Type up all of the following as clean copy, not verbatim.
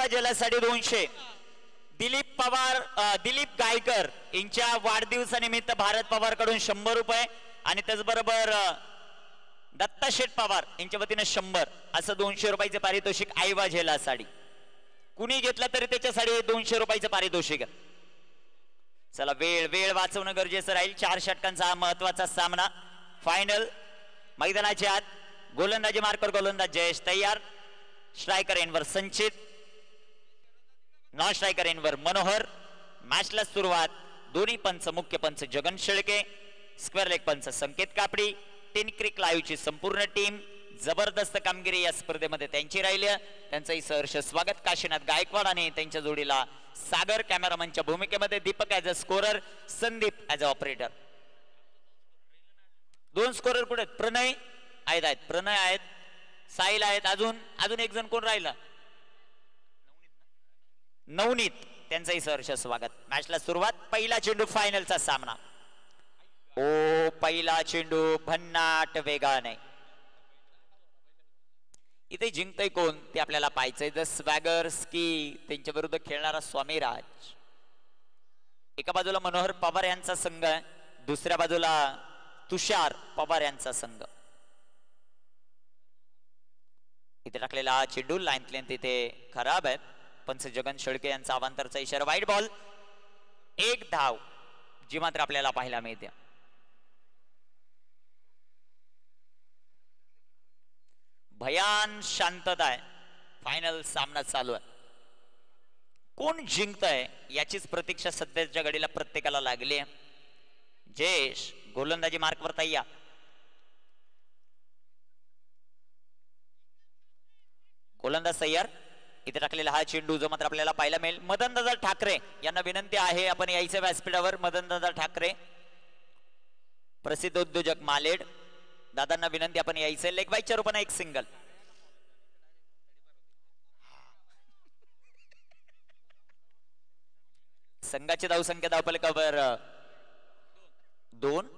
आयवा जलासाठी 200. दिलीप पवार दिलीप गायकर यांच्या वाढदिवसानिमित्त भारत पवार कडून 100 रुपये आणि त्याचबरोबर दत्ता शेठ पवार यांच्या वतीने 100 असं 200 रुपयाचे पारितोषिक आयवा जलासाठी. कुणी घेतला तरी त्याच्यासाठी 200 रुपयाचं पारितोषिक. चला वेळ वाचवणं गरजेचं राहील. 4 षटकांचा हा महत्वाचा सामना. फायनल मैदानाच्या आत गोलंदाजी मार्कर गोलंदाज जयेश तयार. स्ट्रायकर एनवर संचित, नॉन स्ट्रायकर एनवर मनोहर. मॅचला सुरुवात. दोन्ही पंच मुख्य पंच जगन शेळके, स्क्वेअर लेग पंच संकेत कापडी. टेन क्रिक लाईव्हची संपूर्ण टीम जबरदस्त कामगिरी या स्पर्धेमध्ये त्यांची राहिली. त्यांचंही सहर्ष स्वागत. काशीनाथ गायकवाड आणि त्यांच्या जोडीला सागर कॅमेरामनच्या भूमिकेमध्ये, Deepak as a scorer, Sandeep as a operator. 2 scorer कुठे आहेत? प्रणय आहेत, प्रणय आहेत, साहिल आहेत. अजून एक जण कोण राहिला? नवनीत. त्यांचंही सहर्ष स्वागत. मॅचला सुरुवात. पहिला चेंडू फायनलचा सामना. ओ पहिला चेंडू भन्नाट वेगाने. इथे जिंकतय कोण ते आपल्याला पाहायचंय. द स्वॅगर्स की त्यांच्या विरुद्ध खेळणारा स्वामीराज. एका बाजूला मनोहर पवार यांचा संघ आहे, दुसऱ्या बाजूला तुषार पवार यांचा संघ. इथे टाकलेला हा चेंडू लाईन लेंथ इथे खराब आहे. पंच जगन शेळके यांचा अवांतरचा इशारा. वाईट बॉल. 1 धाव जी मात्र आपल्याला पाहायला मिळते. भयान शांतता आहे. फायनल सामना चालू आहे. कोण जिंकतंय याचीच प्रतीक्षा सध्याच्या घडीला प्रत्येकाला लागली आहे. जयेश गोलंदाजी मार्कवर तयार. गोलंदाज तयार. इथे टाकलेला हा चेंडू जो मात्र आपल्याला पाहायला मिळेल. मदनदादा ठाकरे यांना विनंती आहे आपण यायचं व्यासपीठावर. मदनदादा ठाकरे प्रसिद्ध उद्योजक मालेड, दादांना विनंती आपण यायचं. लेग बाईच्या रूपाने एक सिंगल. संघाची धावसंख्या धावफलकावर 2.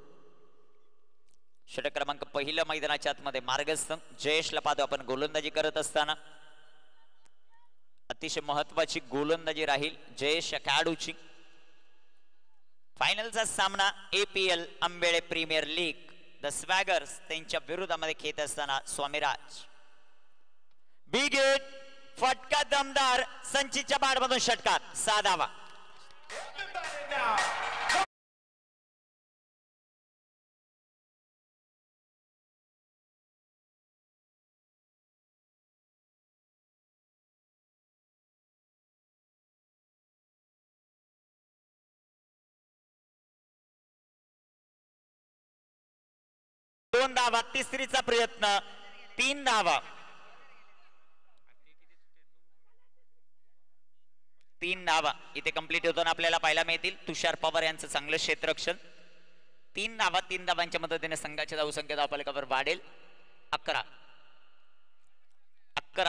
षटक क्रमांक पहिलं मैदानाच्या आतमध्ये मार्गस्थ. जयेशला पाहतो आपण गोलंदाजी करत असताना. अतिशय महत्वाची गोलंदाजी राहील जयेश या खेळाडूची. फायनलचा सामना APL आंबेळे प्रीमियर लीग. द स्वॅगर्स त्यांच्या विरोधामध्ये खेळत असताना स्वामीराज. बिग हिट, फटका दमदार. संचितच्या बाडमधून षटकार. 6 धावा. दोन धावा. तिसरीचा प्रयत्न. 3 धावा. 3 धावा इथे कंप्लीट होताना आपल्याला पाहायला मिळतील. तुषार पवार यांचं चांगलं क्षेत्ररक्षण. 3 धावा. 3 धावांच्या मदतीने संघाच्या धावसंख्या धावफलकावर वाढेल. 11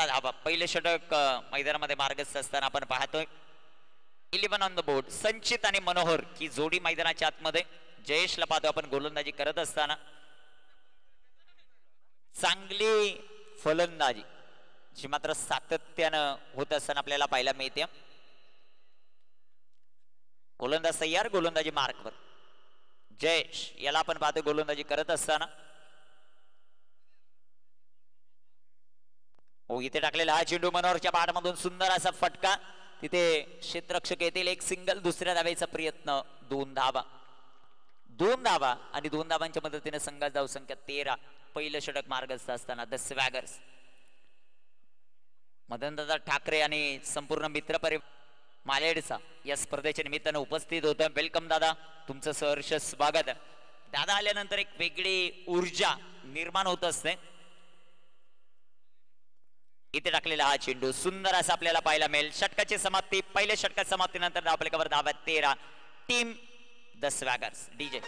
धावा. पहिले षटक मैदानामध्ये मार्गस्थ असताना आपण पाहतोय. 11 ऑन द बोर्ड. संचित आणि मनोहर की जोडी मैदानाच्या आतमध्ये. जयेशला पाहतो आपण गोलंदाजी करत असताना. चांगली फलंदाजी जी मात्र सातत्यानं होत असताना आपल्याला पाहायला मिळते. गोलंदाज तयार. गोलंदाजी मार्कवर. जयेश याला आपण पाहतो गोलंदाजी करत असताना. इथे टाकलेला हा चेंडू मनोहरच्या पाठमधून सुंदर असा फटका. तिथे क्षेत्ररक्षक येतील. एक सिंगल. दुसऱ्या धावेचा प्रयत्न. 2 धावा. 2 धावा आणि 2 धावांच्या मदतीने संघाची धावसंख्या 13. पहिलं षटक मार्गस्थ असताना द स्वॅगर्स. मदनदादा ठाकरे आणि संपूर्ण मित्र परिवार मालेडचा या स्पर्धेच्या निमित्तानं उपस्थित होतं. वेलकम दादा, तुमचं सहर्ष स्वागत. दादा आल्यानंतर एक वेगळी ऊर्जा निर्माण होत असते. इथे टाकलेला हा चेंडू सुंदर असा आपल्याला पाहायला मिळेल. षटकाची समाप्ती. पहिल्या षटकाच्या समाप्तीनंतर धावफलकावर धावा 13. Team the स्वॅगर्स. डीजे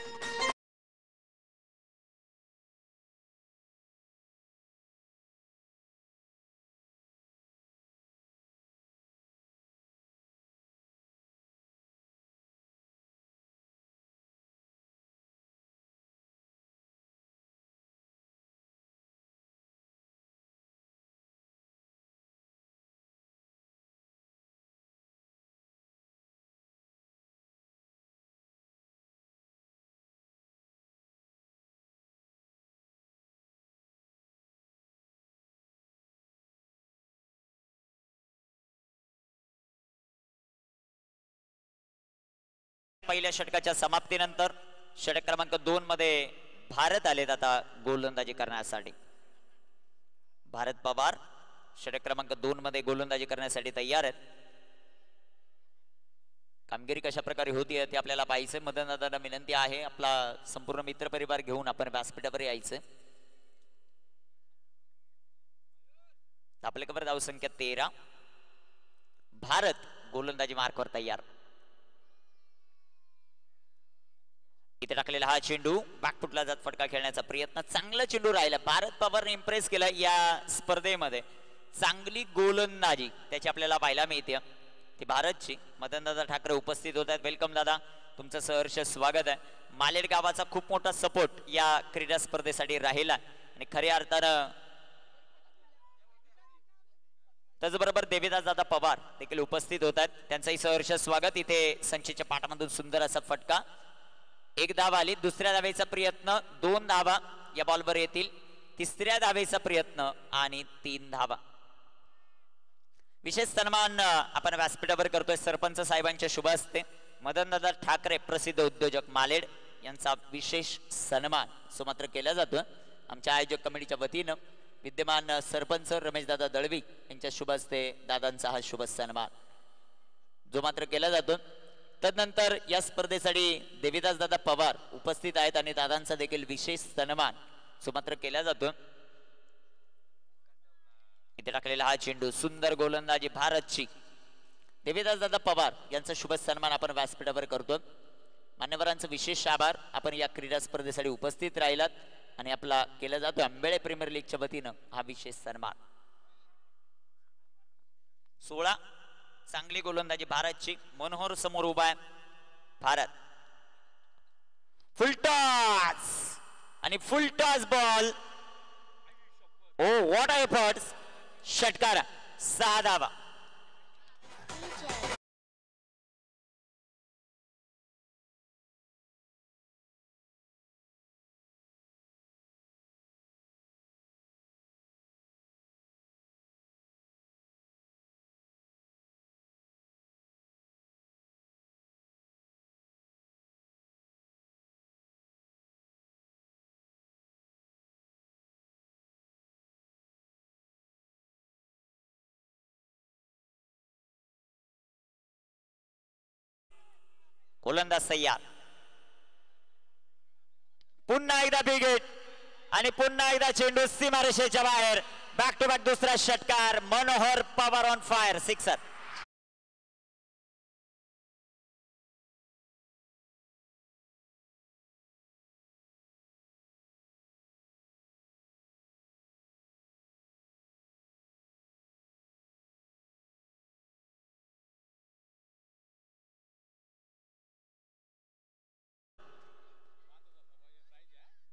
पहिल्या षटकाच्या समाप्तीनंतर षटक क्रमांक 2 मध्ये भारत आलेत आता गोलंदाजी करण्यासाठी. भारत पवार षटक क्रमांक 2 मध्ये गोलंदाजी करण्यासाठी तयार आहेत. कामगिरी कशा प्रकारे होती ते आपल्याला पाहायचं. मदन दादांना विनंती आहे आपला संपूर्ण मित्र परिवार घेऊन आपण व्यासपीठावर यायचं. आपल्या कबर धाव संख्या 13. भारत गोलंदाजी मार्कवर तयार. इथे टाकलेला हा चेंडू बॅकफुटला जात फटका खेळण्याचा प्रयत्न. चांगला चेंडू राहिला. भारत पवारने इम्प्रेस केला या स्पर्धेमध्ये. चांगली गोलंदाजी त्याची आपल्याला पाहायला मिळते ती भारतची. मदनदादा ठाकरे उपस्थित होत आहेत. वेलकम दादा, तुमचं सहर्ष स्वागत आहे. मालेर गावाचा खूप मोठा सपोर्ट या क्रीडा स्पर्धेसाठी राहिला आणि खऱ्या अर्थानं त्याचबरोबर देवीदास दादा पवार देखील उपस्थित होत आहेत. त्यांचंही सहर्ष स्वागत. इथे संचीच्या पाठामधून सुंदर असा फटका. एक धाव आली. दुसऱ्या धावेचा प्रयत्न. 2 धावा या बॉलवर येतील. तिसऱ्या धावेचा प्रयत्न आणि 3 धावा. विशेष सन्मान आपण व्यासपीठावर करतोय सरपंच साहेबांच्या शुभ हस्ते. मदनदादा ठाकरे प्रसिद्ध उद्योजक मालेड यांचा विशेष सन्मान सुमात्र केला जातो आमच्या आयोजक कमिटीच्या वतीनं. विद्यमान सरपंच रमेशदादा दळवी यांच्या शुभ हस्ते दादांचा हा शुभ सन्मान जो मात्र केला जातो. तदनंतर या स्पर्धेसाठी देवीदास दादा पवार उपस्थित आहेत आणि दादांचा देखील विशेष सन्मान सुमात्र केला जातो. इथे टाकलेला हा चेंडू. सुंदर गोलंदाजी भारतची. देवीदास दादा पवार यांचा शुभ सन्मान आपण व्यासपीठावर करतो. मान्यवरांचं विशेष आभार. आपण या क्रीडा स्पर्धेसाठी उपस्थित राहिलात आणि आपला केला जातो आंबेळे प्रीमियर लीगच्या वतीनं हा विशेष सन्मान. 16. चांगली गोलंदाजी भारतची. मनोहर समोर उभा आहे भारत. फुलटॉस आणि full toss ball. Oh what efforts. षटकार. 6 धावा. गोलंदाज तयार. पुन्हा एकदा बिगेट आणि पुन्हा एकदा चेंडू सीमारेषेच्या बाहेर. बॅक टू बॅक दुसरा षटकार. Manohar Pawar on fire. Sixer.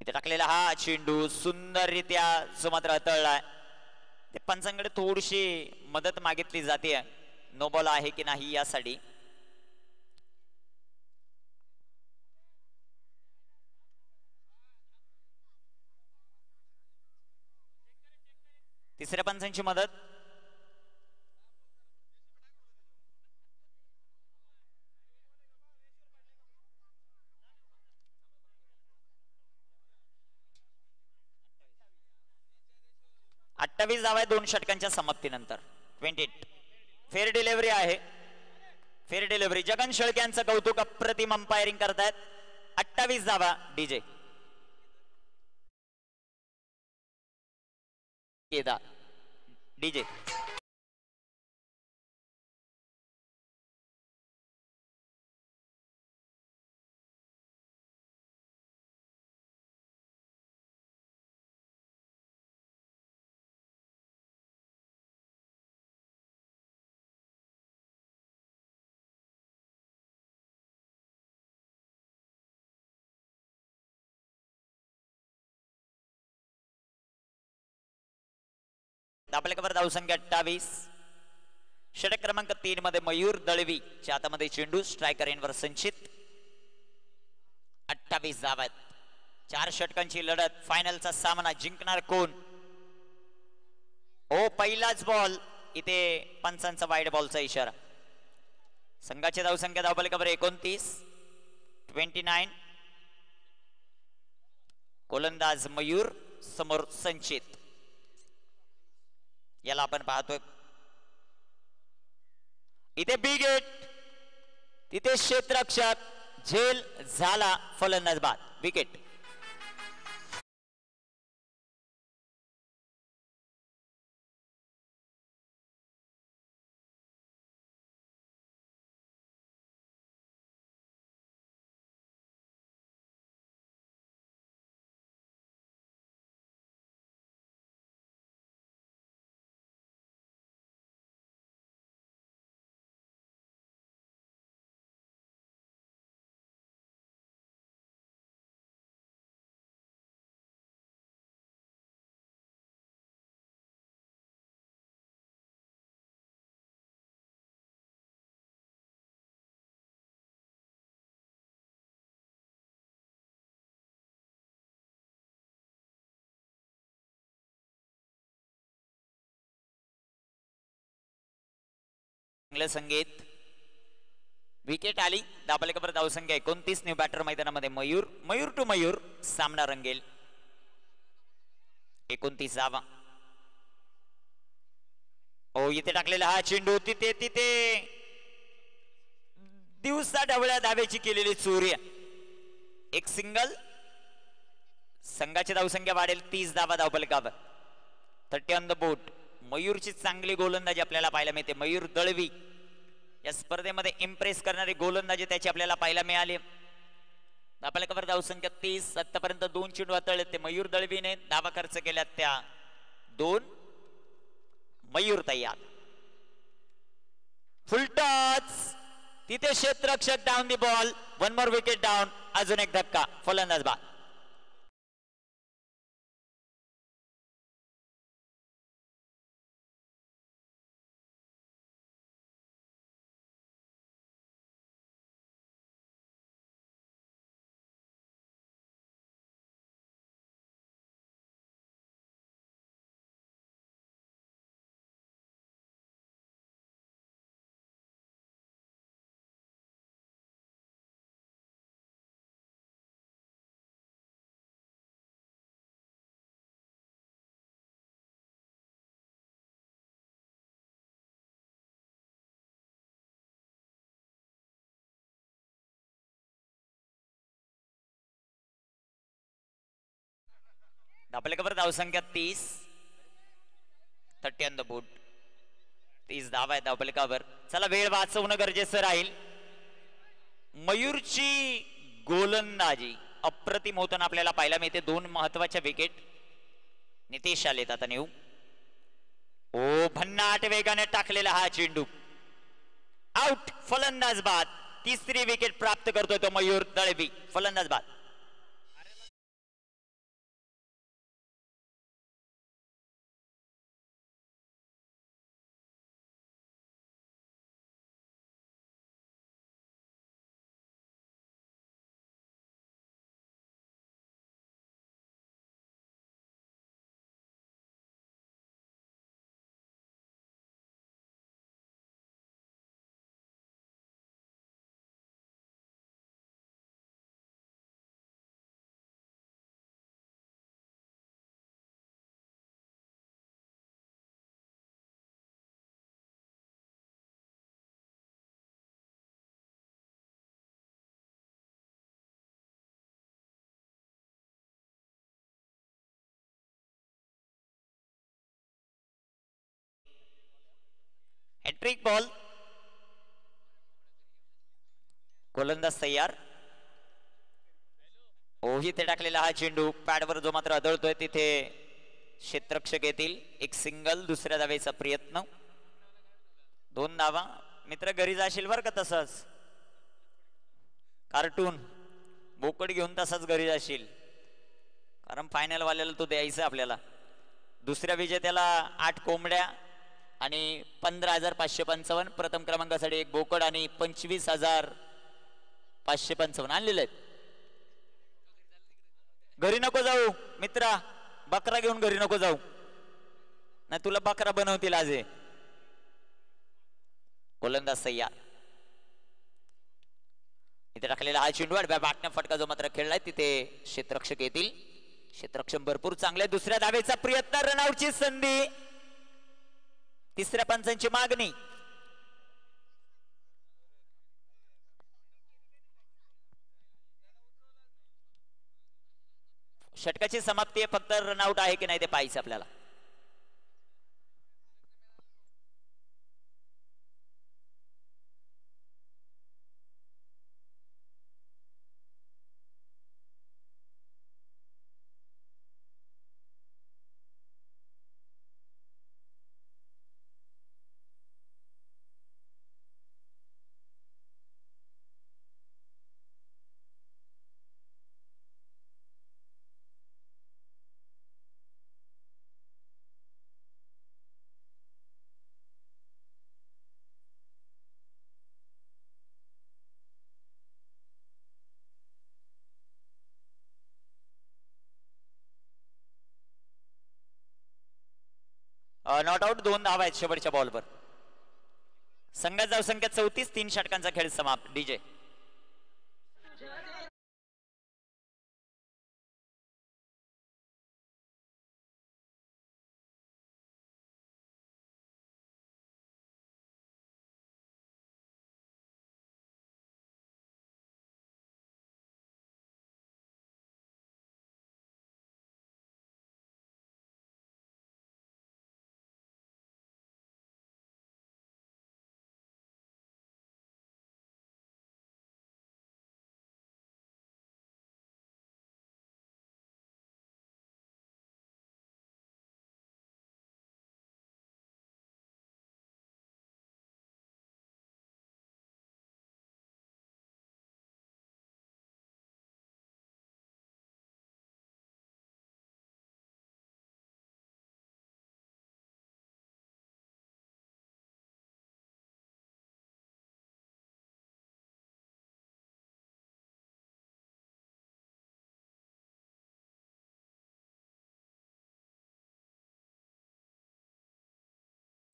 टाकलेला हा चेंडू सुंदररित्या सुमात्र हाताळलाय. ते पंचांकडे थोडीशी मदत मागितली जाते नो बॉल आहे की नाही यासाठी. तिसऱ्या पंचांची मदत. अठ्ठावीस धावा 2 षटकांच्या समाप्तीनंतर. 28. फेअर डिलिव्हरी आहे. Fair delivery. जगन शेळके यांचं कौतुक. अप्रतिम अंपायरिंग करतायत. 28 धावा. डीजे डीजे आपल्याकडे धावसंख्या 28. षटक क्रमांक 3 मध्ये मयूर दळवी च्या हातामध्ये चेंडू. स्ट्रायकर एनवर संचित. 28 धावा आहेत. 4 षटकांची लढत. फायनलचा सामना जिंकणार कोण. ओ पहिलाच बॉल. इथे पंचांचा वाईड बॉलचा इशारा. संघाची धावसंख्या धावफलकावर 29. 29. गोलंदाज मयूर समोर संचित. याला आपण पाहतोय इथे बिग हिट, तिथे क्षेत्ररक्षक झेल झाला, फलंदाज बाद, विकेट. चांगलं संगीत. विकेट आली. दाबालेकर धावसंख्या 29. न्यू बॅटर मैदानामध्ये मयूर. मयूर टू मयूर सामना रंगेल. 29वा. ओ इथे टाकलेला हा चेंडू तिथे तिथे दिवसा ढवळ्या धावेची केलेली चोरी. एक सिंगल. संघाची धावसंख्या वाढेल. 30 धावा धावफलकावर. 30 ऑन द बोर्ड. मयूरची चांगली गोलंदाजी आपल्याला पाहायला मिळते. मयूर दळवी या स्पर्धेमध्ये इम्प्रेस करणारी गोलंदाजी त्याची आपल्याला पाहायला मिळाली. धावफलकावर धावसंख्या 30. आतापर्यंत 2 चेंडू हाताळले ते मयूर दळवीने. धावा खर्च केल्या त्या 2. मयूर तयार. Full touch. तिथे क्षेत्ररक्षक down the ball. 1 more wicket down. अजून एक धक्का, फलंदाज बाद. धावफलकावर धावसंख्या 30. 30 ऑन द बोर्ड. 30 धावा आहे धावफलकावर. चला वेळ वाचवणं गरजेचं राहील. मयूरची गोलंदाजी अप्रतिम होताना आपल्याला पाहायला मिळते. 2 महत्वाच्या विकेट. नितेश आलेत आता नेऊ. ओ भन्नाट वेगाने टाकलेला हा चेंडू आउट, फलंदाज बाद. 3री विकेट प्राप्त करतोय तो मयूर दळवी, फलंदाज बाद. Hat trick ball. गोलंदाज तयार. ओही ते टाकलेला हा चेंडू पॅडवर जो मात्र आदळतोय तिथे क्षेत्ररक्षक येतील. एक सिंगल. दुसऱ्या धावेचा प्रयत्न. 2 धावा. मित्र घरी जाशील बर का तसंच. कार्टून बोकड घेऊन तसाच घरी जाशील, कारण फायनल वाल्याला तो द्यायचा आपल्याला. दुसऱ्या विजेत्याला 8 कोंबड्या आणि 15,555. प्रथम क्रमांकासाठी 1 बोकड आणि 25,555 आणलेले आहेत. घरी नको जाऊ मित्रा, बकरा घेऊन घरी नको जाऊ, नाही तुला बकरा बनवतील आज. गोलंदाज तयार. इथे टाकलेला हा चेंडू आडव्या बाटण्या फटका जो मात्र खेळलाय तिथे क्षेत्ररक्षक येतील. क्षेत्ररक्षक भरपूर चांगले. दुसऱ्या धावेचा प्रयत्न, रनआउटची संधी, तिसऱ्या पंचांची मागणी. षटकाची समाप्ती आहे, फक्त रनआउट आहे की नाही ते पाहायचं आपल्याला. नॉट आउट, 2 धावा आहेत शेवटच्या बॉलवर. संघात जाऊ संख्या 34, 3 षटकांचा खेळ समाप्त. डीजे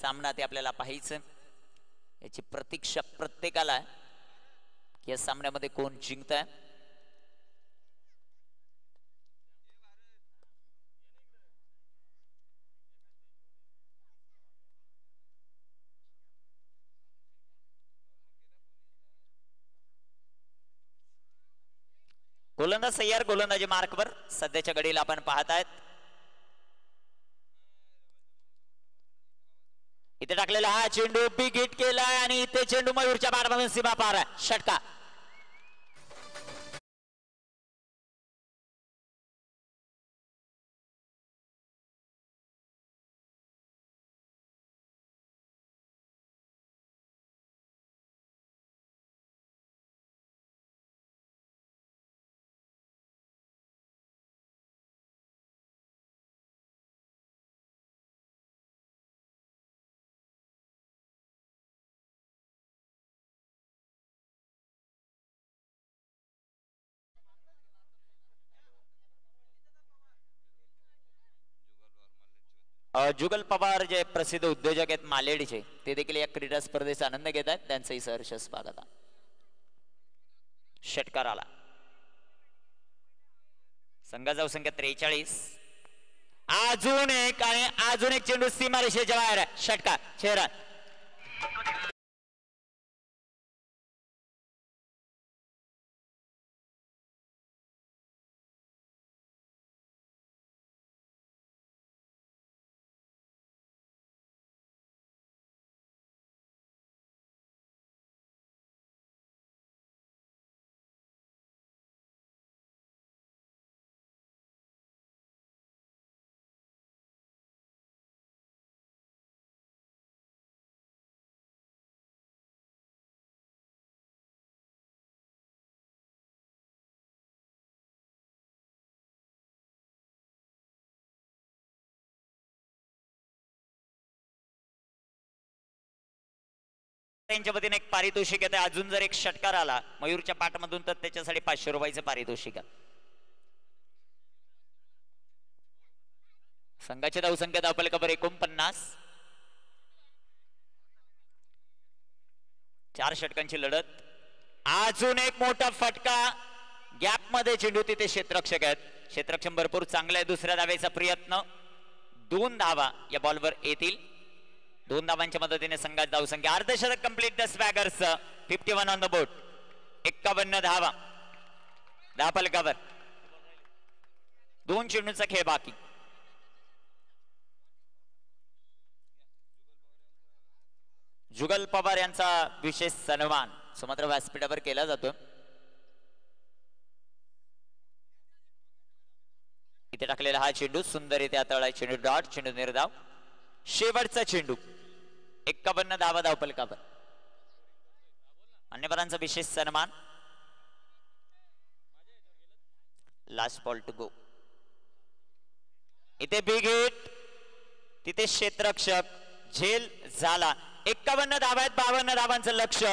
सामना ते आपल्याला पाहायचं. याची प्रतीक्षा प्रत्येकाला आहे की या सामन्यामध्ये कोण जिंकताय. गोलंदाज सय्यार, गोलंदाजी मार्कवर सध्याच्या घडीला आपण पाहतायत. इथे टाकलेला हा चेंडू बिग हिट केलाय आणि इथे चेंडू मयूरच्या बारमधून सीमा पार आहे. षटका. जुगल पवार जे प्रसिद्ध उद्योजक आहेत मालेडीचे, ते देखील या क्रीडा स्पर्धेचा आनंद घेत आहेत. त्यांचंही सहर्ष स्वागत आहे. षटकार आला. संघाचा संख्या 43. अजून एक चेंडू सीमारेषेच्या बाहेर आहे. षटकार. चेहरा त्यांच्या वतीने एक पारितोषिक येते. अजून जर एक षटकार आला मयूरच्या पाठमधून तर त्याच्यासाठी 500 रुपयाचं पारितोषिक. संघाची धावसंख्या धावफलकावर 49. 4 षटकांची लढत. अजून एक मोठा फटका, गॅप मध्ये चेंडू, तिथे क्षेत्ररक्षक आहेत. क्षेत्ररक्षक भरपूर चांगलं आहे. दुसऱ्या धावेचा प्रयत्न, 2 धावा या बॉलवर येतील. 2 धावांच्या मदतीने संघात धावसंख्या, अर्धशतक complete the swaggers, 51 on the board. 51 धावा, 10 फलकावर. 2 चेंडूंचा खेळ बाकी. जुगल पवार यांचा विशेष सन्मान सुमात्र व्यासपीठावर केला जातो. इथे टाकलेला हा चेंडू सुंदर इथे हाताळला चेंडू, डॉट, चेंडू निर्धाव. शेवटचा चेंडू, 51 धावा धावफलकावर. मान्यवरांचा विशेष सन्मान. Last ball to go. इथे बिग हिट, तिथे क्षेत्ररक्षक, झेल झाला. 51 धावा आहेत, 52 धावांचं लक्ष.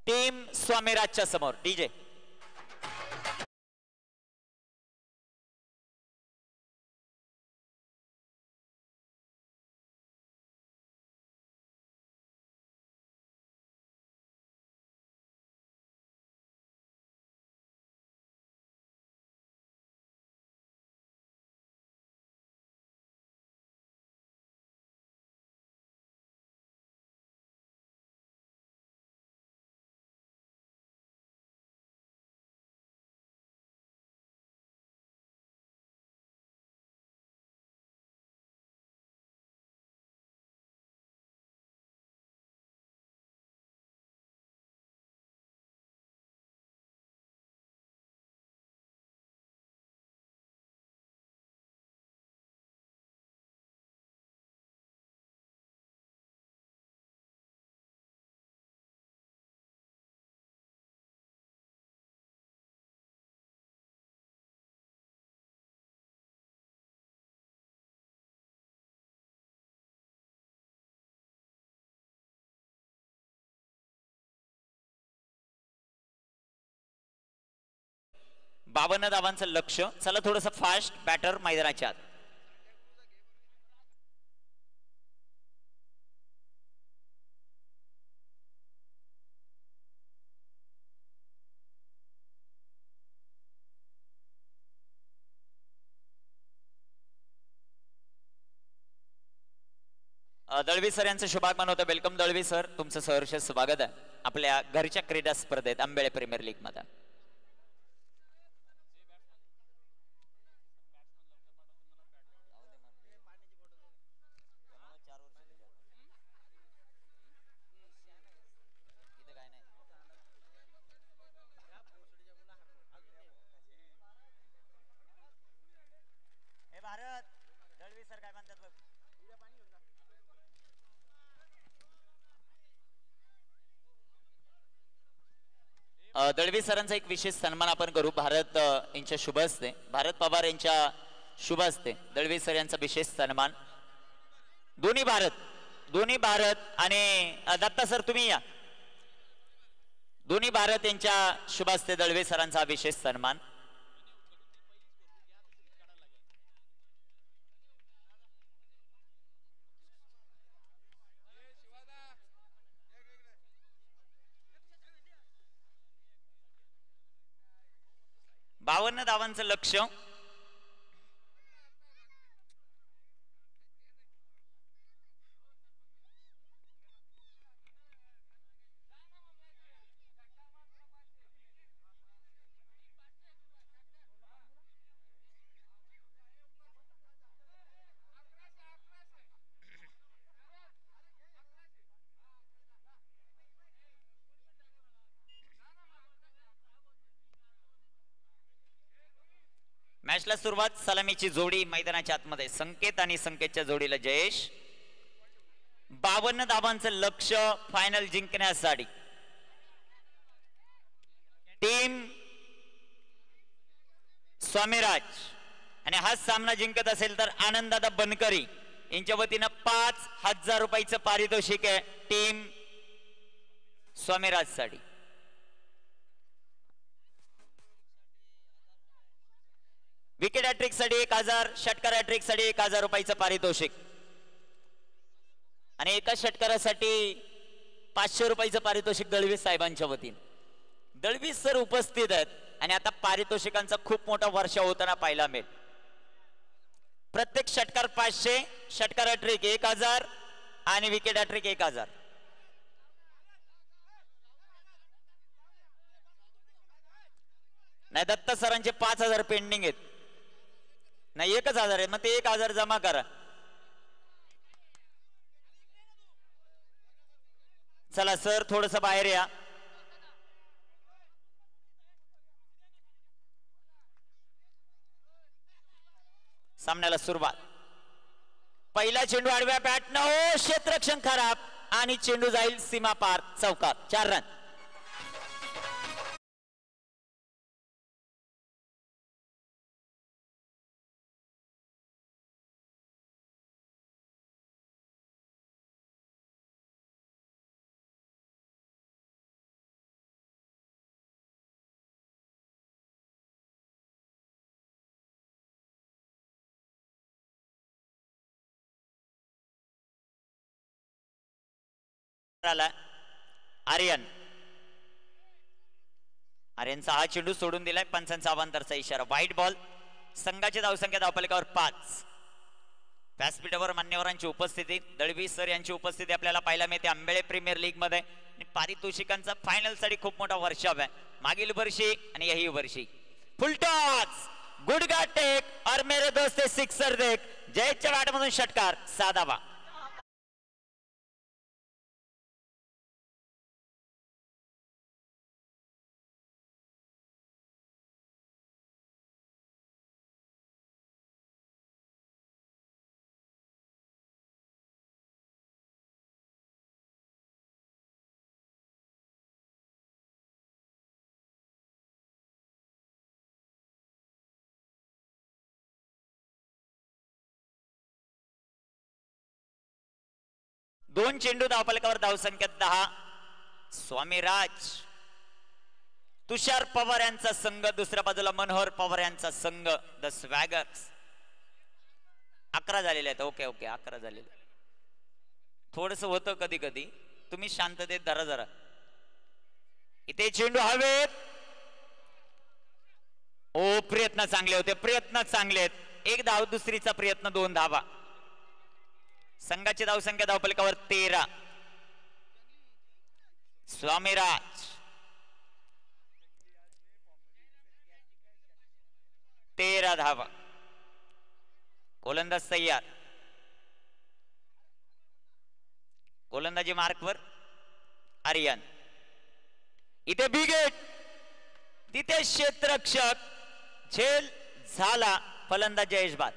टीम स्वामीराजच्या समोर. डीजे बावन्न धावांचं लक्ष. चला थोडस फास्ट बॅटर मैदानाच्या आत. दळवी सर यांचं शुभागमन होतं. वेलकम दळवी सर, तुमचं सहर्ष स्वागत आहे आपल्या घरच्या क्रीडा स्पर्धेत आंबेळे प्रीमियर लीग मध्ये. दळवी सरांचा एक विशेष सन्मान आपण करू. भारत यांच्या शुभ हस्ते, भारत पवार यांच्या शुभ हस्ते दळवी सर यांचा विशेष सन्मान. दोन्ही भारत आणि दत्ता सर तुम्ही या. दोन्ही भारत यांच्या शुभ हस्ते दळवी सरांचा विशेष सन्मान. बावन्न धावांचं लक्ष. मॅचला सुरुवात. सलामीची जोडी मैदानाच्या आतमध्ये, संकेत आणि संकेतच्या जोडीला जयेश. 52 धावांचं लक्ष फायनल जिंकण्यासाठी. टीम स्वामीराज आणि हा सामना जिंकत असेल तर आनंददादा बनकरी यांच्या वतीनं 5000 रुपयाचं पारितोषिक आहे टीम स्वामीराज साठी. विकेट हॅट्रिक साठी 1000, षटकार हॅट्रिक साठी 1000 रुपयाचं पारितोषिक आणि एका षटकारासाठी 500 रुपयाचं पारितोषिक दळवी साहेबांच्या वतीने. दळवी सर उपस्थित आहेत आणि आता पारितोषिकांचा खूप मोठा वर्षा होताना पाहायला मिळेल. प्रत्येक षटकार 500, षटकार हॅट्रिक 1000 आणि विकेट हॅट्रिक 1000. नाही, दत्त सरांचे 5000 पेंडिंग आहेत. नाही, 1000 आहे, मग ते 1000 जमा करा. चला सर, थोडस बाहेर या. सामन्याला सुरुवात. पहिला चेंडू आडव्या बॅटनं, ओ क्षेत्ररक्षण खराब आणि चेंडू जाईल सीमा पार चौकात. 4 रन. आर्यन, आर्यनचा हा चेंडू सोडून दिलाय. पंचांचा अवांतरचा इशारा. वाईट बॉल. संघाची धावसंख्या धावफलकावर 5. व्यासपीठावर मान्यवरांची उपस्थिती, दळवी सर यांची उपस्थिती आपल्याला पाहायला मिळते आंबेळे प्रीमियर लीग मध्ये. पारितोषिकांचा फायनल साठी खूप मोठा वर्षाव आहे मागील वर्षी आणि यही वर्षी. फुलटॉस, गुडगा टेक और मेरे दोस्त सिक्सर देख. जयच्या बॅटमधून षटकार, 6 धावा. दोन चेंडू धावफलकावर, धावसंख्या 10. स्वामीराज, तुषार पवार यांचा संघ, दुसऱ्या बाजूला मनोहर पवार यांचा संघ द स्वॅगर्स. 11 झालेले आहेत. ओके ओके, 11 झालेले. थोडस होतं कधी कधी, तुम्ही शांततेत धरा जरा. इथे चेंडू हवेत. ओ, प्रयत्न चांगले होते, प्रयत्न चांगले आहेत. 1 धाव, दुसरीचा प्रयत्न 2 धावा. संघाची धावसंख्या धावफलकावर 13. स्वामीराज, 13 धावा. गोलंदाज तयार. गोलंदाजी मार्कवर आर्यन. इथे बिगेट, तिथे क्षेत्ररक्षक. झेल झाला. फलंदाज जयेश बाद.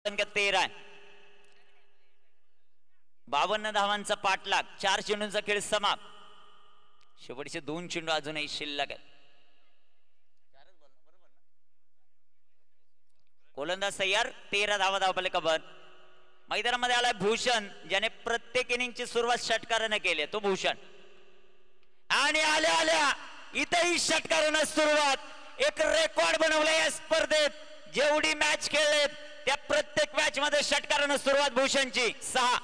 संख्या 13 आहे. 52 धावांचा पाठलाग. 4 चेंडूंचा खेळ समाप्त. शेवटचे 2 चेंडू अजूनही शिल्लक आहेत. गोलंदाज तयार. 13 धावा धावफलकावर. मैदानामध्ये आलाय भूषण, ज्याने प्रत्येक इनिंगची सुरुवात षटकाराने केली. तो भूषण. आणि आल्या आल्या इथेही षटकाराने सुरुवात. एक रेकॉर्ड बनवलं या स्पर्धेत. जेवढी मॅच खेळलेत त्या प्रत्येक मॅच मध्ये षटकाराने सुरुवात भूषणची. 6.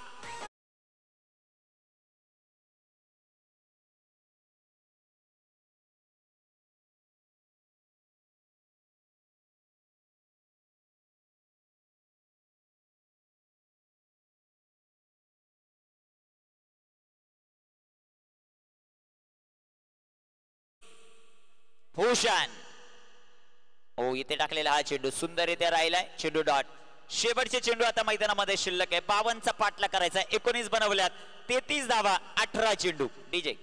भूषण, ओ इथे टाकलेला हा चेंडू सुंदर इथे राहिलाय. चेंडू डॉट. शेवटचे चेंडू आता मैदानामध्ये शिल्लक आहे. 52चा पाठला करायचा. 19 बनवल्यात. 33 धावा. 18 चेंडू. डीजे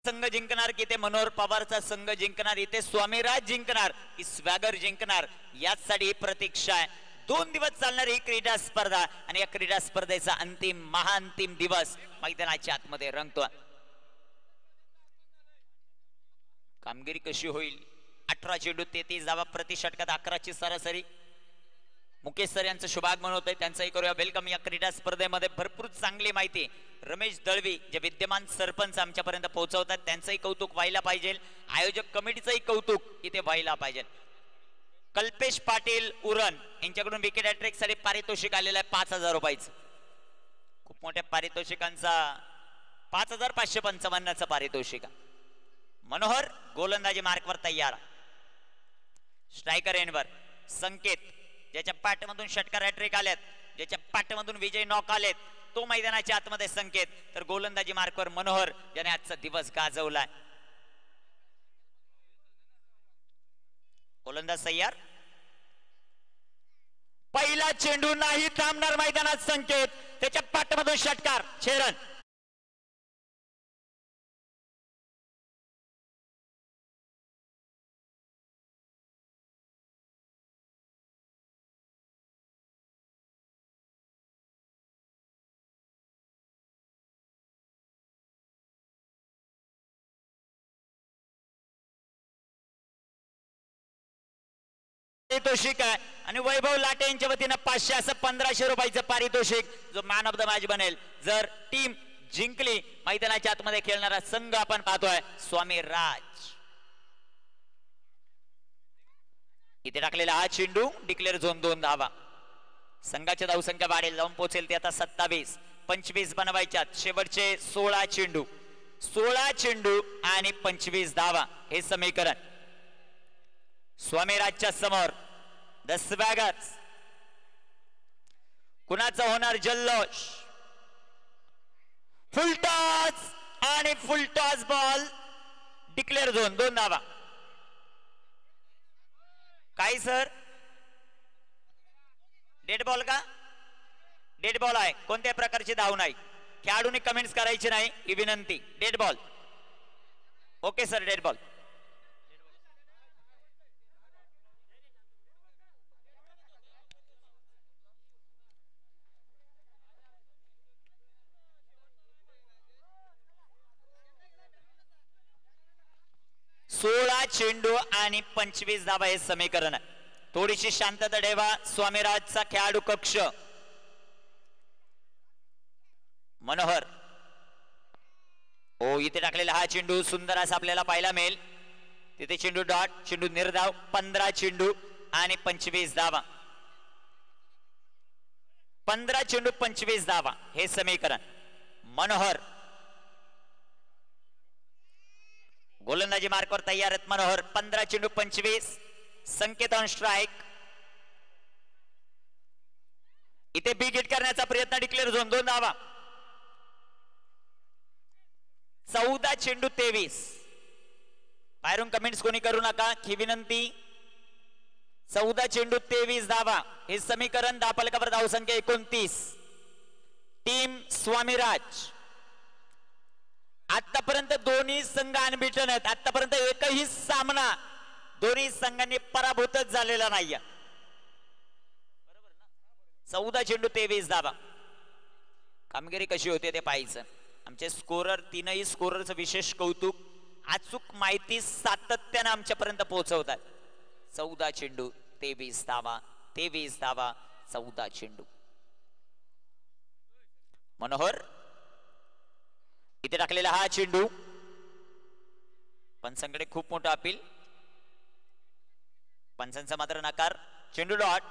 संघ जिंकणार की ते मनोहर पवारचा संघ जिंकणार, इथे स्वामीराज जिंकणार की स्वॅगर जिंकणार, याचसाठी प्रतीक्षा आहे. 2 दिवस चालणारी ही क्रीडा स्पर्धा आणि या क्रीडा स्पर्धेचा अंतिम महाअंतिम दिवस मैदानाच्या आतमध्ये रंगतो. कामगिरी कशी होईल? 18 चेंडू 33 धावा प्रति षटकात 11ची सरासरी. मुकेश सर यांचं शुभागमन होत आहे, त्यांचंही करूया वेलकम. या क्रीडा स्पर्धेमध्ये भरपूर चांगली माहिती रमेश दळवी जे विद्यमान सरपंच आमच्यापर्यंत पोहोचवतात, त्यांचंही कौतुक व्हायला पाहिजे. आयोजक कमिटीचंही कौतुक इथे व्हायला पाहिजे. कल्पेश पाटील उरण यांच्याकडून विकेट हॅट्रिक साठी पारितोषिक आलेलं आहे 5000 रुपयाचं. खूप मोठ्या पारितोषिकांचा 5555चं पारितोषिक. मनोहर गोलंदाजी मार्कवर तयार. स्ट्रायकर एंडवर संकेत ज्याच्या पाठमधून षटकार हॅट्रिक आलेत, ज्याच्या पाठमधून विजय नॉक आलेत, तो मैदानाच्या आतमध्ये संकेत. तर गोलंदाजी मार्कवर मनोहर ज्याने आजचा दिवस गाजवलाय. गोलंदाज तयार. पहिला चेंडू नाही थांबणार मैदानात संकेत, त्याच्या पाठमधून षटकार. छेरन पारितोषिक आहे आणि वैभव लाटे यांच्या वतीनं 500 असं 1500 रुपयाचं पारितोषिक जो मॅन ऑफ द मॅच बनेल जर टीम जिंकली. मैदानाच्या आतमध्ये खेळणारा संघ आपण पाहतोय स्वामी राज. इथे टाकलेला हा चेंडू डिक्लेअर झोन 2 धावा. संघाच्या धावसंख्या वाढेल, जाऊन पोहोचेल ते आता 27. 25 बनवायच्यात. शेवटचे 16 चेंडू आणि 25 धावा हे समीकरण. स्वामीराजच्या समोर द स्वॅगर्स. कुणाचा होणार जल्लोष? फुलटॉस आणि फुलटॉस बॉल डिक्लेअर झोन 2 धावा. काय सर? डेड बॉल का? डेड बॉल आहे. कोणत्या प्रकारची धाव नाही. खेळाडूंनी कमेंट्स करायची नाही ही विनंती. Dead ball. Okay sir, dead ball. सोळा चेंडू आणि 25 धावा हे समीकरण आहे. थोडीशी शांतता ठेवा. स्वामीराजचा खेळाडू कक्ष. मनोहर ओ इथे टाकलेला हा चेंडू सुंदर असा आपल्याला पाहायला मिळेल. तिथे चेंडू डॉट, चेंडू निर्धाव. 15 चेंडू आणि 25 धावा. 15 चेंडू 25 धावा हे समीकरण. मनोहर गोलंदाजी मार्कवर तयार आहेत. मनोहर 15 चेंडू 25. संकेत ऑन स्ट्राइक. इथे बिग हिट करण्याचा प्रयत्न. डिक्लेअर झोन 2 धावा. 14 चेंडू 23. बाहेरून कमेंट्स कोणी करू नका ही विनंती. 14 चेंडू 23 धावा हे समीकरण. धावफलकावर धावसंख्या 29. टीम स्वामीराज. आतापर्यंत दोन्ही संघ अनबीटन आहेत. आतापर्यंत एकही सामना दोन्ही संघांनी पराभूतच झालेला नाहीये. 14 चेंडू 23 धावा. कामगिरी कशी होते ते पाहायचं. आमचे स्कोरर, तीनही स्कोररचं विशेष कौतुक. अचूक माहिती सातत्याने आमच्यापर्यंत पोहोचवतात. 14 चेंडू 23 धावा. 23 धावा 14 चेंडू. मनोहर इथे टाकलेला हा चेंडू, पंचांकडे खूप मोठा अपील, पंचांचा मात्र नकार. चेंडू डॉट.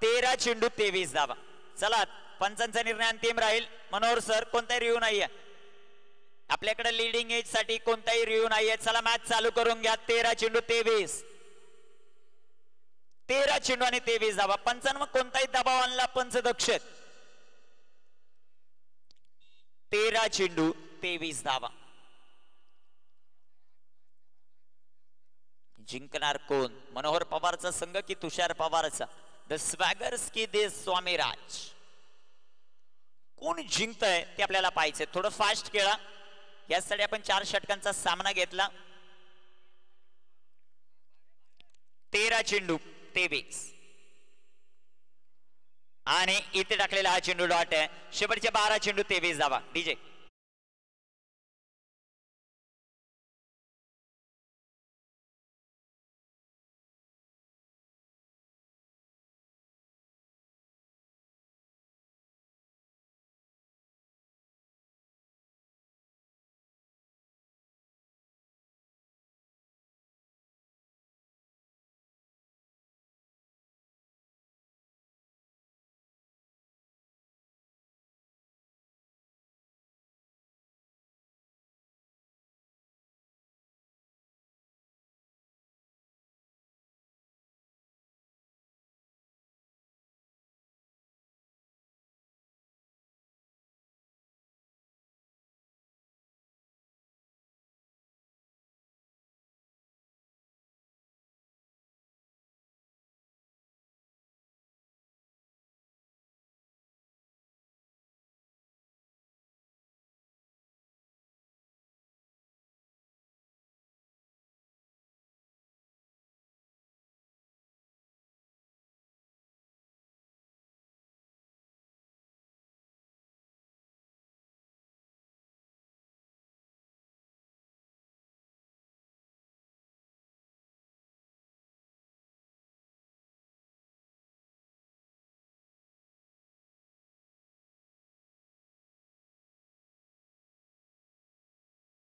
13 चेंडू 23 धावा. चला पंचांचा निर्णय अंतिम राहील. मनोहर सर कोणताही रिव्ह्यू नाहीये आपल्याकडे, लीडिंग एज साठी कोणताही रिव्ह्यू नाहीये. चला मॅच चालू करून घ्या. 13 चेंडू 23, 13 चेंडू आणि 23 धावा. पंचांवर कोणताही दबाव आणला पंच दक्षत. 13 चेंडू 23 धावा. जिंकणार कोण, मनोहर पवारचा संघ की तुषार पवारचा? द स्वॅगर्स की दे स्वामीराज? कोण जिंकतंय ते आपल्याला पाहायचंय. थोडं फास्ट खेळा. यासाठी आपण 4 षटकांचा सामना घेतला. 13 चेंडू 23 आणि इथे टाकलेला हा चेंडू डॉट आहे. शेवटचे 12 चेंडू 23 धावा. डीजे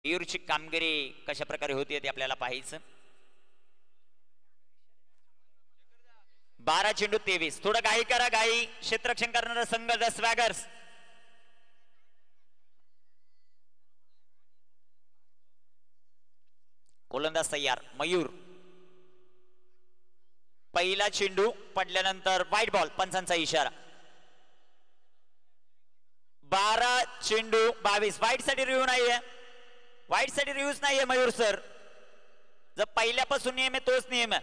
मयूरची कामगिरी कशा प्रकारे होती ते आपल्याला पाहायचं. 12 चेंडू 23. थोडं घाई करा, घाई. क्षेत्ररक्षण करणारा संघ द स्वॅगर्स. गोलंदाज तयार. मयूर. पहिला चेंडू पडल्यानंतर व्हाईट बॉल, पंचांचा इशारा. 12 चेंडू 22. व्हाईट साठी रिव्ह्यू नाहीये, व्हाईट साठी रिव्ह्यूज नाहीये मयूर सर. जर पहिल्यापासून नियम आहे तोच नियम आहे.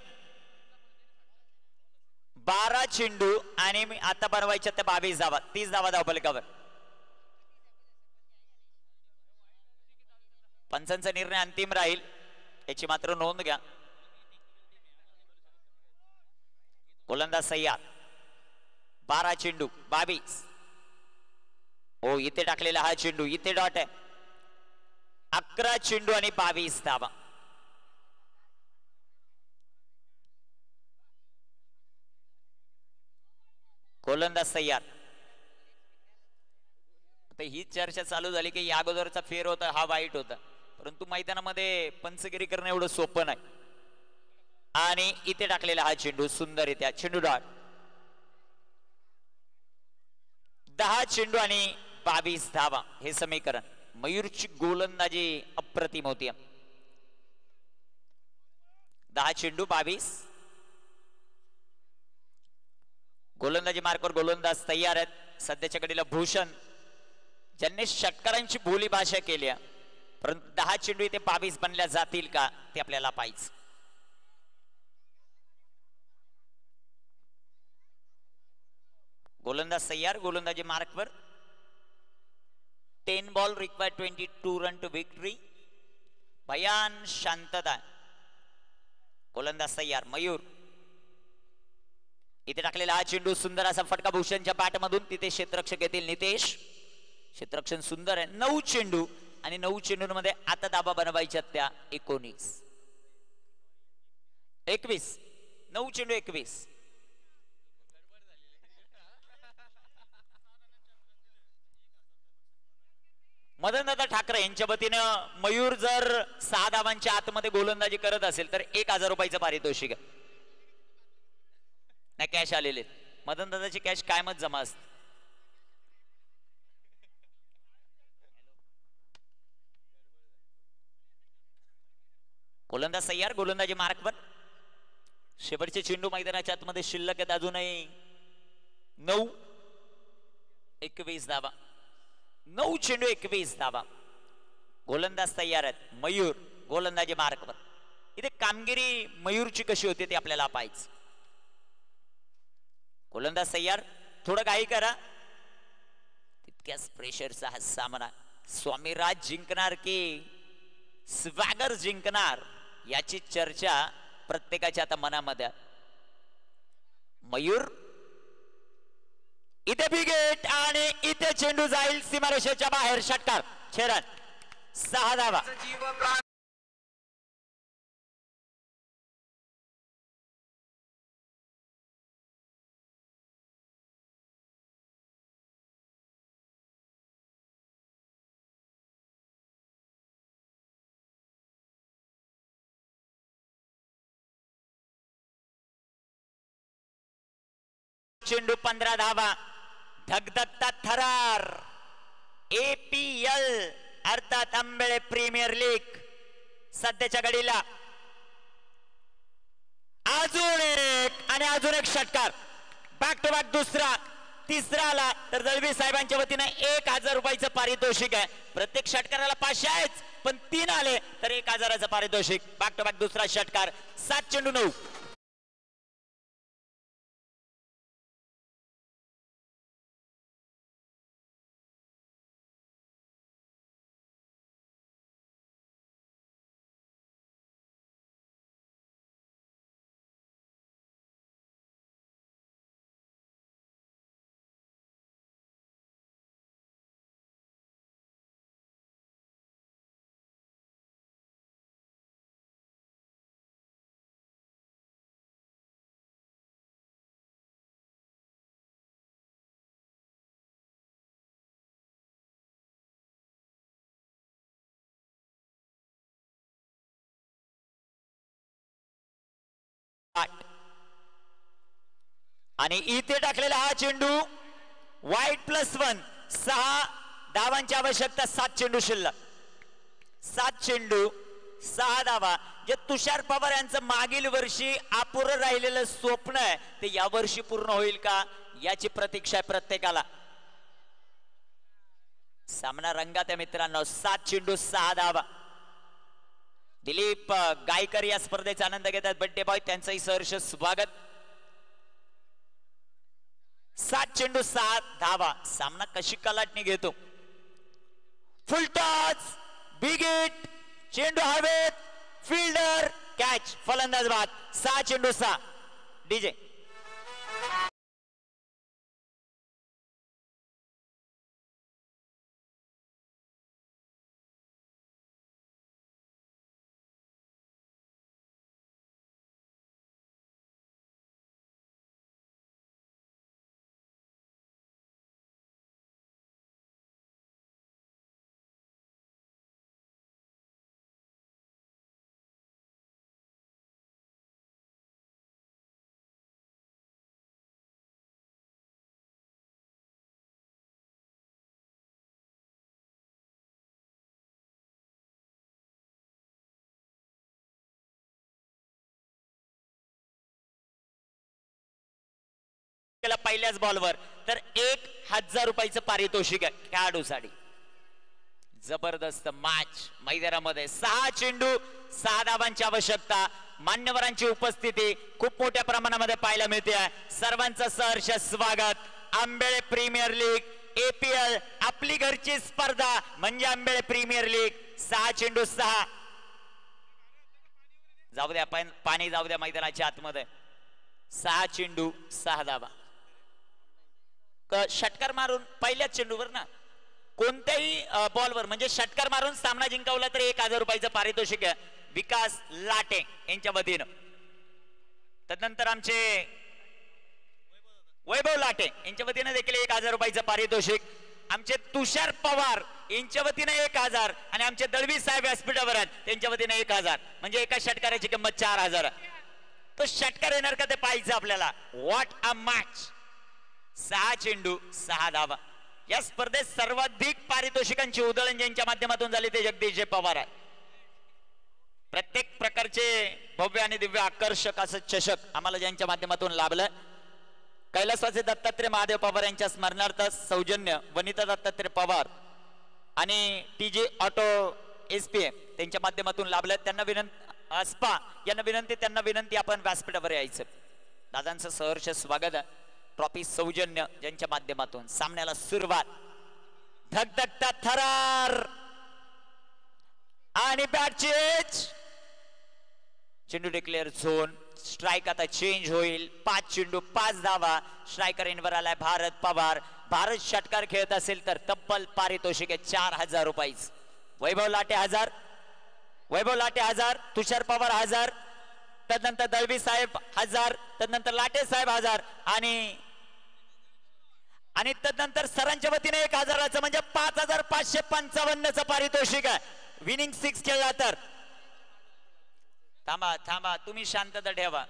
12 चेंडू आणि आता बनवायच्या त्या 22 धावा. 30 धावा धावफलकावर. पंचांचा निर्णय अंतिम राहील याची मात्र नोंद घ्या. गोलंदाज तयार. 12 चेंडू 22. हो इथे टाकलेला हा चेंडू, इथे डॉट आहे. 11 चेंडू आणि 22 धावा. गोलंदाज तयार. आता ही चर्चा चालू झाली की या अगोदरचा फेर होता हा वाईट होता, परंतु मैदानामध्ये पंचगिरी करणं एवढं सोपं नाही. आणि इथे टाकलेला हा चेंडू सुंदर येत्या. चेंडू डॉट. 10 चेंडू आणि 22 धावा हे समीकरण. मयूरची गोलंदाजी अप्रतिम होती. 10 चेंडू 22. गोलंदाजी मार्कवर गोलंदाज तयार आहेत. सध्याच्या घडीला भूषण ज्यांनी षटकारांची बोली भाषा केली, परंतु 10 चेंडू इथे 22 बनल्या जातील का ते आपल्याला पाहिजे. गोलंदाज तयार. गोलंदाजी मार्कवर. 10 ball required 22 run to victory. भयान शांतता. गोलंदाज तयार. मयूर. इथे टाकलेला हा चेंडू सुंदर असा फटका भूषणच्या बॅट मधून. तिथे क्षेत्ररक्षक येतील नितेश. क्षेत्ररक्षण सुंदर आहे. 9 चेंडू आणि 9 चेंडूंमध्ये आता दाबा बनवायच्या त्या 19. 21. 9 चेंडू 21. मदनदादा ठाकरे यांच्या वतीनं मयूर जर 6 धावांच्या आतमध्ये गोलंदाजी करत असेल तर 1000 रुपयाचं पारितोषिक आहे. नाही कॅश आलेले मदनदादाची कॅश कायमच जमा असते. गोलंदाज तयार, गोलंदाजी मार्कवर. शेवटचे चेंडू मैदानाच्या आतमध्ये शिल्लक आहेत अजूनही 9-21 धावा. 9 चेंडू 21 धावा. गोलंदाज तयार आहेत. मयूर गोलंदाजी मार्कवर. इथे कामगिरी मयूरची कशी होती ते आपल्याला पाहायचं. गोलंदाज तयार, थोडं घाई करा. तितक्याच प्रेशरचा हा सामना. स्वामीराज जिंकणार की स्वॅगर जिंकणार याची चर्चा प्रत्येकाच्या आता मनामध्ये. मयूर इथे बिगेट आणि इथे चेंडू जाईल सीमारेषेच्या बाहेर. षटकार, छेडन, 6 धावा. चेंडू 15 धावा. धगधगता थरार APL अर्थात आंबेळे प्रीमियर लीग सध्याच्या घडीला. अजून एक षटकार. बॅक टू बॅक दुसरा, तिसरा आला तर दळवी साहेबांच्या वतीने 1000 रुपयाचं पारितोषिक आहे. प्रत्येक षटकाराला 500 आहेच, पण 3 आले तर 1000चं पारितोषिक. बॅक टू बॅक दुसरा षटकार. 7 चेंडू 9. आणि इथे टाकलेला हा चेंडू वाईट +1. 6 धावांची आवश्यकता. 7 चेंडू शिल्लक. 7 चेंडू 6 धावा. जे तुषार पवार यांचं मागील वर्षी अपुरं राहिलेलं स्वप्न आहे ते या वर्षी पूर्ण होईल का याची प्रतीक्षा आहे प्रत्येकाला. सामना रंगात आहे मित्रांनो. 7 चेंडू 6 धावा. दिलीप गायकर या स्पर्धेचा आनंद घेतात. बड्डे बॉय त्यांचंही सहर्ष स्वागत. 7 चेंडू 7 धावा. सामना कशी कलाटणी घेतो. फुल टॉस, बिग हिट, चेंडू हवेत, फिल्डर कॅच, फलंदाज बाद. 6 चेंडू 6. डीजे पहिल्याच बॉलवर तर 1000 रुपयाचं पारितोषिक आहे खेळाडूसाठी. जबरदस्त मॅच मैदानामध्ये. 6 चेंडू 6 धावांची आवश्यकता. मान्यवरांची उपस्थिती खूप मोठ्या प्रमाणामध्ये पाहायला मिळते आहे. सर्वांचं सहर्ष स्वागत. आंबेळे प्रीमियर लीग APL आपली घरची स्पर्धा म्हणजे आंबेळे प्रीमियर लीग. 6 चेंडू 6. जाऊ द्या पाणी जाऊ द्या मैदानाच्या आतमध्ये. 6 चेंडू 6 धावा. षटकार मारून पहिल्याच चेंडूवर ना कोणत्याही बॉलवर म्हणजे षटकार मारून सामना जिंकवला तर 1000 रुपयाचं पारितोषिक आहे विकास लाटे यांच्या वतीनं. तदनंतर आमचे वैभव लाटे यांच्या वतीनं देखील 1000 रुपयाचं पारितोषिक. आमचे तुषार पवार यांच्या वतीने 1000 आणि आमचे दळवी साहेब व्यासपीठावर आहेत त्यांच्या वतीने 1000 म्हणजे एका षटकाराची किंमत 4000. तो षटकार येणार का ते पाहायचं आपल्याला. What a match. 6 चेंडू 6 धावा. या स्पर्धेत सर्वाधिक पारितोषिकांची उधळण ज्यांच्या माध्यमातून झाली ते जगदीश पवार आहे. प्रत्येक प्रकारचे भव्य आणि दिव्य आकर्षक असं चषक आम्हाला ज्यांच्या माध्यमातून लाभलं. कैलासवासी दत्तात्रय महादेव पवार यांच्या स्मरणार्थ सौजन्य वनिता दत्तात्रय पवार आणि टीजी ऑटो एसपीएम त्यांच्या माध्यमातून लाभलं. त्यांना विनंती स्पा यांना विनंती त्यांना विनंती आपण व्यासपीठावर यायचं. दादांचं सहर्ष स्वागत आहे. ट्रॉफी सौजन्य ज्यांच्या माध्यमातून सामन्याला सुरुवात. धगधगता थरार आणि बॅट चेंज. चेंडू डिक्लेअर झोन. स्ट्राइक आता चेंज होईल. 5 चेंडू 5 धावा. स्ट्रायकर इनवर आलाय भारत पवार. भारत षटकार खेळत असेल तर तब्बल पारितोषिक आहे 4000 रुपये. वैभव लाटे 1000. वैभव लाटे 1000. तुषार पवार 1000. तदनंतर दळवी साहेब 1000. तदनंतर लाटे साहेब 1000 आणि तदनंतर सरांच्या वतीने 1000चं म्हणजे 5555चं पारितोषिक आहे. विनिंग 6 खेळला तर. थांबा थांबा तुम्ही शांतता ठेवा.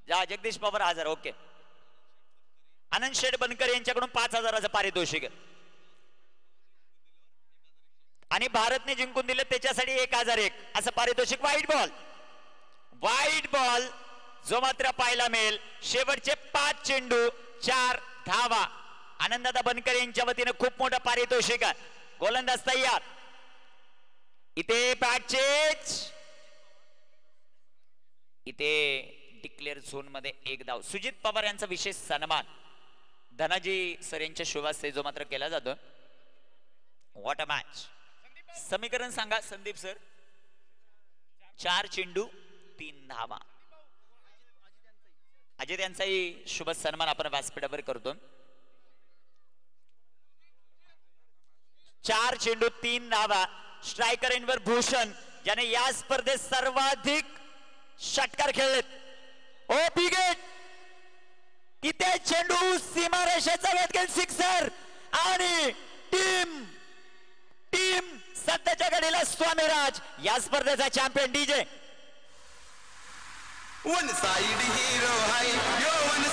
जा जगदीश पवार 1000. ओके. आनंद शेठ बनकर यांच्याकडून 5000चं पारितोषिक आणि भारतने जिंकून दिले त्याच्यासाठी 1001 असं पारितोषिक. वाईट बॉल. वाईट बॉल जो मात्र पाहायला मिळेल. शेवटचे 5 चेंडू 4 धावा. आनंददादा बनकर यांच्या वतीने खूप मोठं पारितोषिक आहे. गोलंदाज तयार. इथे बॅट चेंज. इथे डिक्लेअर झोन मध्ये 1 धाव. सुजित पवार यांचा विशेष सन्मान धनाजी सर यांच्या शुभास्ते जो मात्र केला जातो. What a match. समीकरण सांगा संदीप सर. 4 चेंडू 3 धावा. अजित यांचाही शुभ सन्मान आपण व्यासपीठावर करतो. 4 चेंडू 3 धावा. स्ट्रायकर इनवर भूषण ज्याने या स्पर्धेत सर्वाधिक षटकार खेळलेत. ओ बिगेट. इथे चेंडू सीमारेषेचा वेध घेऊन सिक्सर आणि टीम सध्याच्या घडीला स्वामीराज या स्पर्धेचा champion. DJ one side hero hi yo one